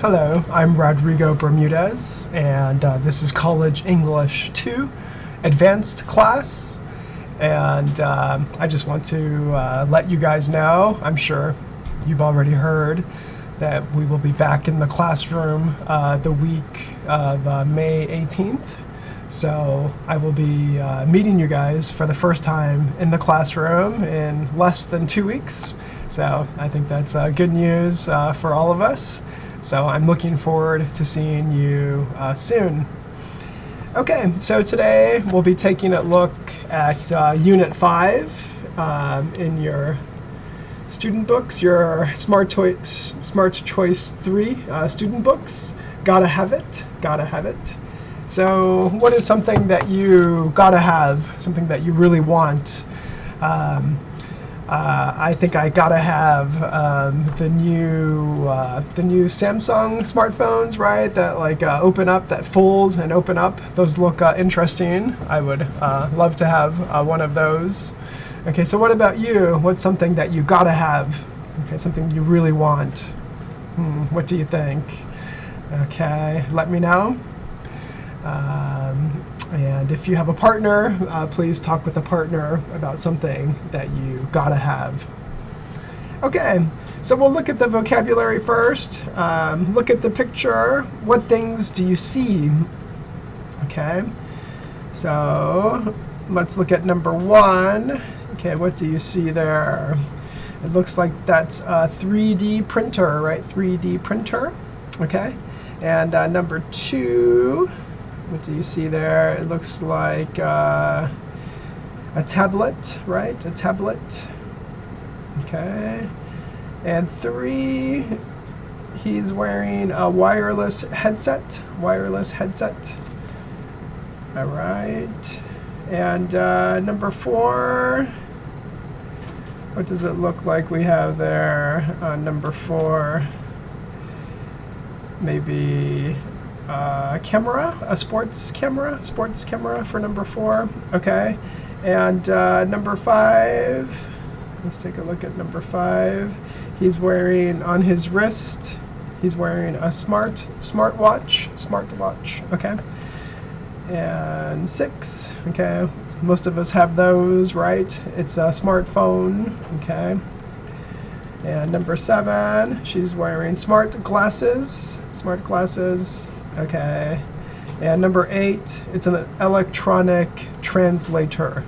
Hello, I'm Rodrigo Bermudez, and this is College English 2 Advanced class. And I just want to let you guys know, I'm sure you've already heard, that we will be back in the classroom the week of May 18th. So I will be meeting you guys for the first time in the classroom in less than 2 weeks. So I think that's good news for all of us. So I'm looking forward to seeing you soon. Okay, so today we'll be taking a look at Unit 5 in your student books, your Smart Choice 3 student books. Gotta have it, gotta have it. So what is something that you gotta have, something that you really want? I think I gotta have the new Samsung smartphones, right? That like open up, that fold and open up. Those look interesting. I would love to have one of those. Okay, so what about you? What's something that you gotta have? Okay, something you really want. What do you think? Okay, let me know. And if you have a partner, please talk with a partner about something that you gotta have. Okay, so we'll look at the vocabulary first. Look at the picture. What things do you see? Okay, so let's look at number 1. Okay, what do you see there? It looks like that's a 3D printer, right? 3D printer. Okay, and number 2. What do you see there? It looks like a tablet, right? A tablet. Okay. And 3, he's wearing a wireless headset. Wireless headset. All right. And number 4, what does it look like we have there? Number 4, maybe camera, a sports camera for number 4. Okay, and number 5, let's take a look at number 5. He's wearing on his wrist, he's wearing a smartwatch. Okay, and 6, okay, most of us have those, right? It's a smartphone. Okay, and number 7, she's wearing smart glasses. Okay, and number 8, it's an electronic translator.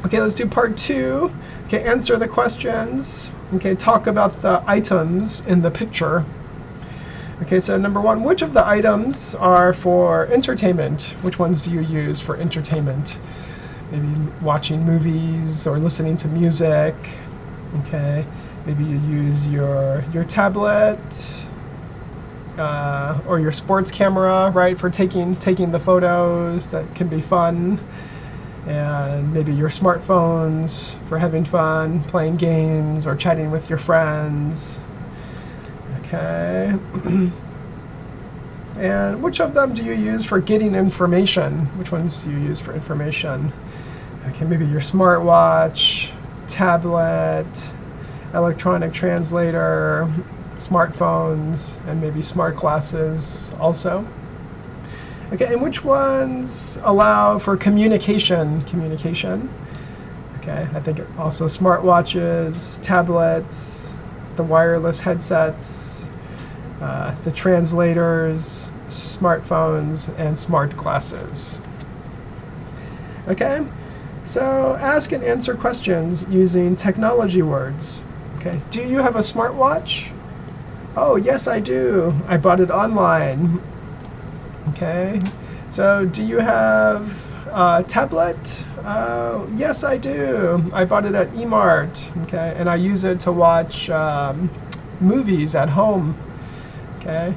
Okay, let's do part 2. Okay, answer the questions. Okay, talk about the items in the picture. Okay, so number 1, which of the items are for entertainment? Which ones do you use for entertainment? Maybe watching movies or listening to music. Okay, maybe you use your tablet or your sports camera, right, for taking the photos. That can be fun. And maybe your smartphones for having fun, playing games or chatting with your friends. Okay. And which of them do you use for getting information? Which ones do you use for information? Okay, maybe your smartwatch, tablet, electronic translator, smartphones, and maybe smart glasses also. Okay, and which ones allow for communication? Okay, I think also smartwatches, tablets, the wireless headsets, the translators, smartphones, and smart glasses. Okay, so ask and answer questions using technology words. Okay, do you have a smartwatch? Oh, yes, I do. I bought it online. Okay, so do you have a tablet? Yes, I do. I bought it at eMart. Okay, and I use it to watch movies at home. Okay,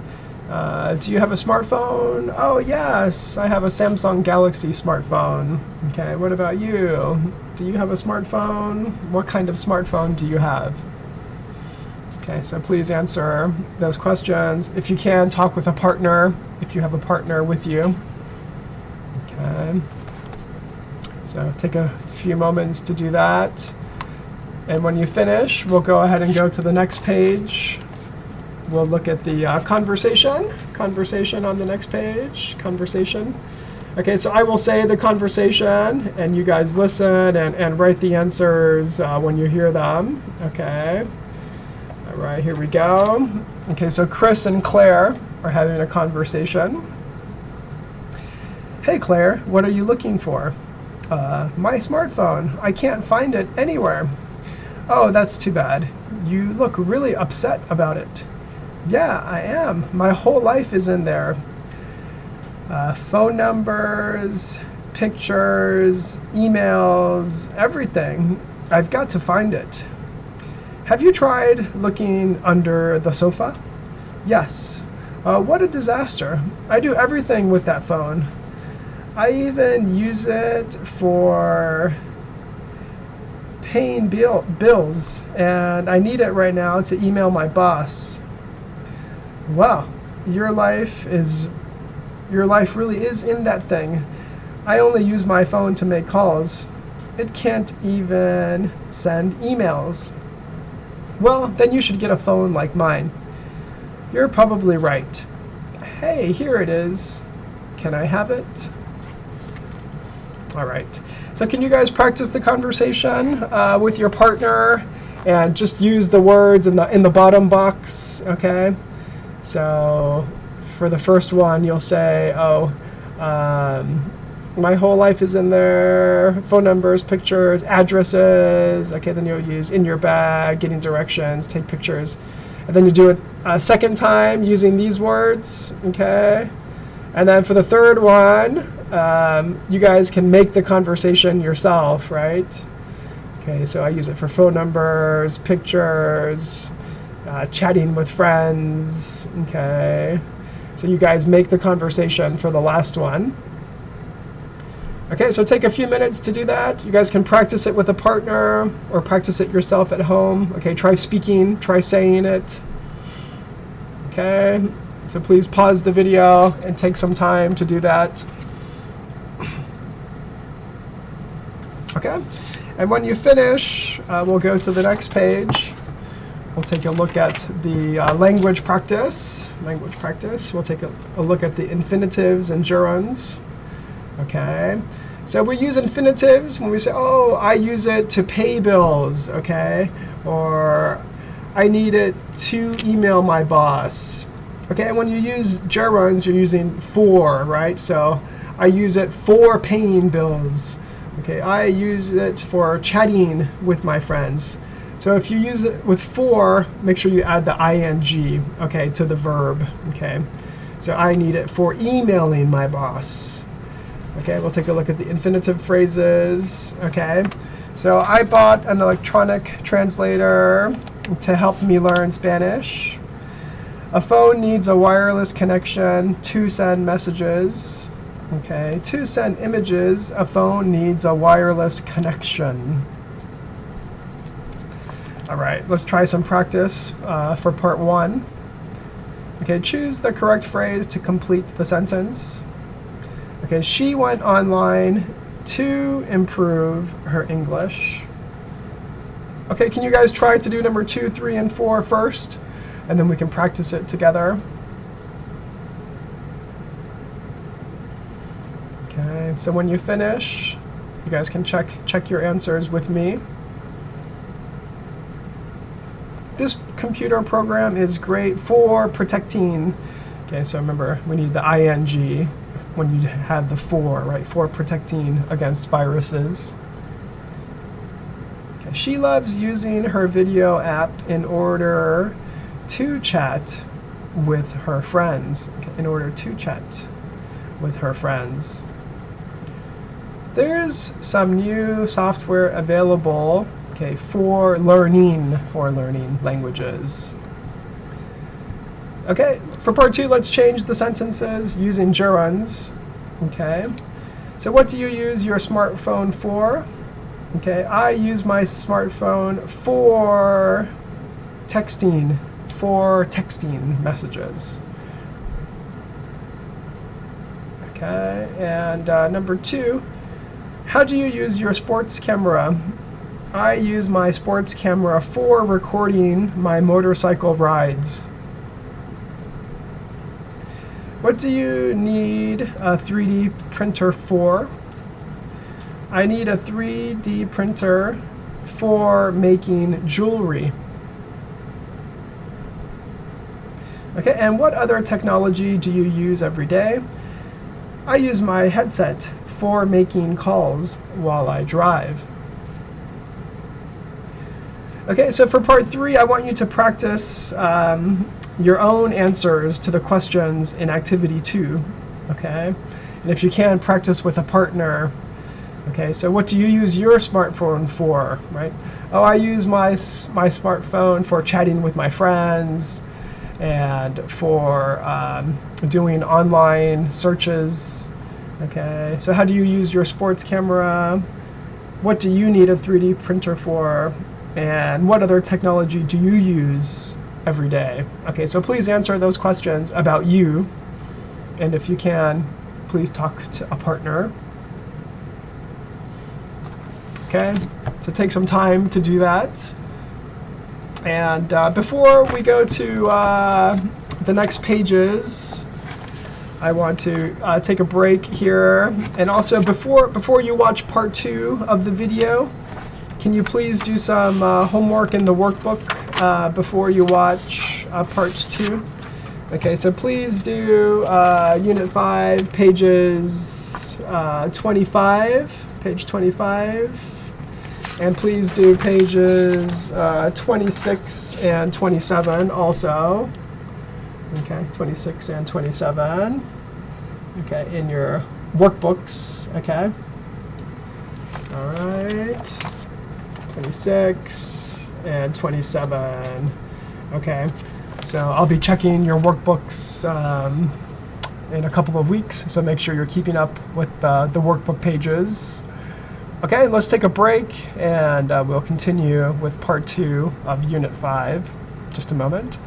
do you have a smartphone? Oh, yes, I have a Samsung Galaxy smartphone. Okay, what about you? Do you have a smartphone? What kind of smartphone do you have? Okay, so please answer those questions. If you can, talk with a partner, if you have a partner with you. Okay, so take a few moments to do that. And when you finish, we'll go ahead and go to the next page. We'll look at the conversation on the next page, conversation. Okay, so I will say the conversation, and you guys listen and write the answers when you hear them. Okay, all right, here we go. Okay, so Chris and Claire are having a conversation. Hey Claire, what are you looking for? My smartphone. I can't find it anywhere. Oh, that's too bad. You look really upset about it. Yeah, I am. My whole life is in there. Phone numbers, pictures, emails, everything. I've got to find it. Have you tried looking under the sofa? Yes. What a disaster. I do everything with that phone. I even use it for paying bills, and I need it right now to email my boss. Wow, your life really is in that thing. I only use my phone to make calls. It can't even send emails. Well, then you should get a phone like mine. You're probably right. Hey, here it is. Can I have it? All right. So can you guys practice the conversation with your partner and just use the words in the bottom box, okay? So for the first one, you'll say, my whole life is in there, phone numbers, pictures, addresses. Okay, then you'll use in your bag, getting directions, take pictures. And then you do it a second time using these words, okay? And then for the third one, you guys can make the conversation yourself, right? Okay, so I use it for phone numbers, pictures, chatting with friends, okay? So you guys make the conversation for the last one. Okay, so take a few minutes to do that. You guys can practice it with a partner or practice it yourself at home. Okay, try speaking, try saying it. Okay, so please pause the video and take some time to do that. Okay, and when you finish, we'll go to the next page. We'll take a look at the language practice. We'll take a look at the infinitives and gerunds. Okay, so we use infinitives when we say, oh, I use it to pay bills, okay? Or I need it to email my boss. Okay, and when you use gerunds, you're using for, right? So I use it for paying bills. Okay, I use it for chatting with my friends. So if you use it with for, make sure you add the ing, okay, to the verb, okay? So I need it for emailing my boss. Okay, we'll take a look at the infinitive phrases, okay? So I bought an electronic translator to help me learn Spanish. A phone needs a wireless connection to send messages. Okay, to send images, a phone needs a wireless connection. All right, let's try some practice for part one. Okay, choose the correct phrase to complete the sentence. Okay, she went online to improve her English. Okay, can you guys try to do number 2, 3, and 4 first? And then we can practice it together. Okay, so when you finish, you guys can check your answers with me. This computer program is great for protecting. Okay, so remember, we need the ing when you have the for, right? For protecting against viruses. Okay, she loves using her video app in order to chat with her friends. Okay, in order to chat with her friends. There's some new software available, okay, for learning languages. Okay, for part 2, let's change the sentences using gerunds. Okay, so what do you use your smartphone for? Okay, I use my smartphone for texting messages. Okay, and number 2, how do you use your sports camera? I use my sports camera for recording my motorcycle rides. What do you need a 3D printer for? I need a 3D printer for making jewelry. Okay, and what other technology do you use every day? I use my headset for making calls while I drive. Okay, so for part 3, I want you to practice your own answers to the questions in activity 2. Okay, and if you can, practice with a partner. Okay, so what do you use your smartphone for, right? Oh, I use my smartphone for chatting with my friends and for doing online searches. Okay, so how do you use your sports camera? What do you need a 3D printer for? And what other technology do you use every day? Okay, so please answer those questions about you. And if you can, please talk to a partner. Okay, so take some time to do that. And before we go to the next pages, I want to take a break here. And also, before you watch part 2 of the video, can you please do some homework in the workbook before you watch part 2? Okay, so please do Unit 5, pages 25, page 25. And please do pages 26 and 27 also. Okay, 26 and 27. Okay, in your workbooks, okay. All right, 26 and 27. Okay, so I'll be checking your workbooks in a couple of weeks, so make sure you're keeping up with the workbook pages. Okay, let's take a break, and we'll continue with part 2 of Unit 5. Just a moment.